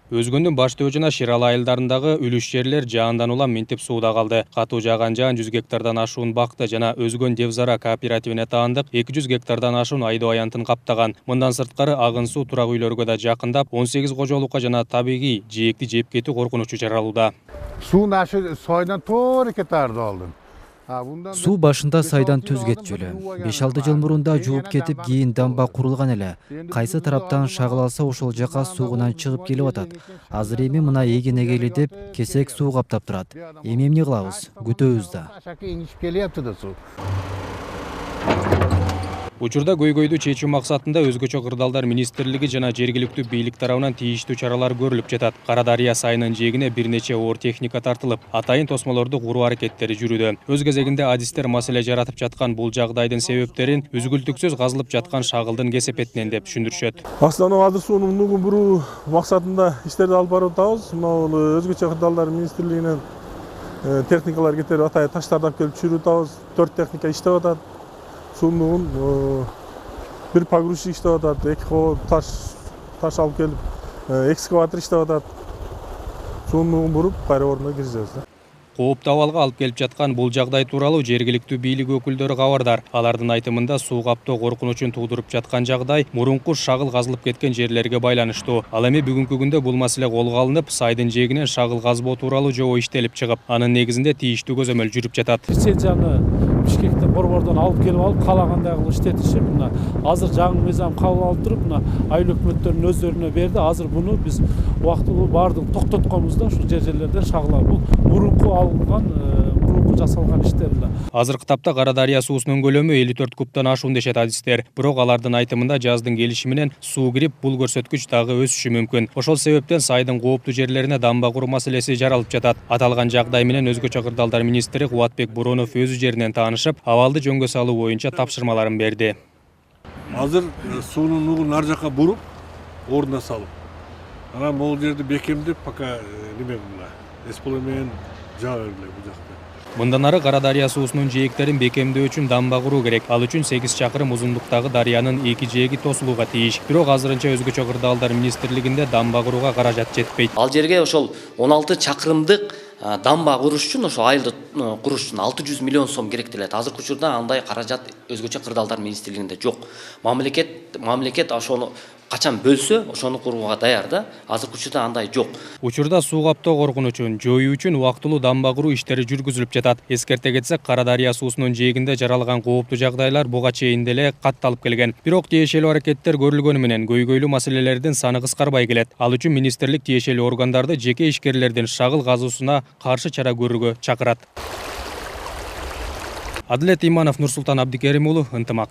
Өзгөндүн баштоо жана Ширал айылдарындагы үлүш жерлер жаандан улам минтип сууда калды. Катуу жааган жаан 100 гектардан ашуун бакты жана Өзгөн Девзара кооперативине таандык 200 гектардан ашуун айдоо аянтын каптаган. Мындан сырткары агын суу турак үйлөргө да жакындап, 18 кожолукка жана табигый жээкти жеп кетүү коркунучу жаралууда. Суун ашы сойдан туура кетарды алдым. Суу башында сайдан түз кетчүлү. 5-6 жыл мурунда жууп кетип, кийин дамба курулган эле. Кайсы тараптан шагыл алса ошол жака суугунан чыгып келип атат. Азыр эми мына эгин эгели деп кесек суу каптап турат. Эми эмне кылабыз? Күтөбүз да. Учурда көйгөйдү чечүү максатында Өзгөчө кырдаалдар министрлиги жана жергиликтүү бийлик тарабынан тийиштүү чаралар көрүлүп жатат. Кара Дарыя сайынын жээгине бир нече оор техника тартылып, атайын тосмолорду куруу аракеттери жүрүүдө. Өз кезегинде адистер маселе жаратып жаткан бул жагдайдын себептерин үзгүлтүксүз казылып жаткан шагылдын кесепетинен деп түшүндүрүшөт. Аслана азыр суунун нугун буруу максатында иштерди алып барып атабыз. Мына Өзгөчө кырдаалдар министрлигинен техникалар кетирип атайын таштарды алып келип чүрүп атабыз. 4 техника иштеп атат. Суунун бир погрузчик иштеп атат, 2 таш алып келип, экскаватор иштеп атат. Суунун буруп, кайра ордуна киргизебиз. Кооптуу абалга алып келип жаткан бул жагдай тууралуу жергиликтүү бийлик өкүлдөрү кабардар. Алардын айтымында суу каптоо коркунучун туудуруп жаткан жагдай мурунку шагыл казылып кеткен жерлерге байланыштуу. Ал эми бүгүнкү күндө бул маселе колго алынып, сайдын жээгинен шагыл казбоо тууралуу жобо иштелип чыгып, анын негизинде тийиштүү көзөмөл жүрүп жатат. Лицензияны Бишкектен борбордон алып келип алып, каалагандай кылып иштетишип, мына азыр жаңы мыйзам кабыл алып туруп, мына айыл өкмөттөрүнүн өздөрүнө берди. Азыр буну биз убактылуу баардыгын токтотконбуз да, ушу жерлерден шагыл алып. Бул мурунку алынган, мурунку жасалган иштер эле. Азыркы тапта Кара Дарыя суусунун көлөмү 54 кубтан ашуун дешет адистер. Бирок алардын айтымында жаздын келиши менен суу кирип, бул көрсөткүч дагы өсүшү мүмкүн. Ошол себептен сайдын кооптуу жерлерине дамба куруу маселеси жаралып жатат. Аталган жагдай менен Өзгөчө кырдаалдар министри Кубатбек Буронов өзү жеринен таанышып, абалды жөнгө салуу боюнча тапшырмаларын берди. Азыр суунун нугун ар жака буруп, ордуна салып. Анан могул жерди бекемдеп, пока неме мына эсполо менен жаа бергиле бул жакта. Мындан ары Кара Дарыя суусунун жээктерин бекемдөө үчүн дамба куруу керек. Ал үчүн 8 чакырым узундуктагы дарыянын 2 жээги тосулууга тийиш. Бирок азырынча Өзгөчө кырдаалдар министрлигинде дамба курууга каражат жетпейт. Ал жерге ошол 16 чакырымдык дамба куруш үчүн, ошо айылды куруш үчүн 600 миллион сом керектелет. Азыркы учурда андай каражат Өзгөчө кырдаалдар министрлигинде жок. Мамлекет ошону качан бөлсө, ошону курууга даяр да. Азыркы учурда андай жок. Учурда суу каптоо коркунучун жоюу үчүн убактылуу дамба куруу иштери жүргүзүлүп жатат. Эскерте кетсек, Кара Дарыя суусунун жээгинде жаралган кооптуу жагдайлар буга чейин деле катталып келген. Бирок тиешелүү аракеттер көрүлгөнү менен көйгөйлүү маселелердин саны кыскарбай келет. Ал үчүн министрлик тиешелүү органдарды жеке ишкерлердин шагыл казуусуна каршы чара көрүүгө чакырат. Адилет Иманов, Нурсултан Абдикерим уулу, Ынтымак.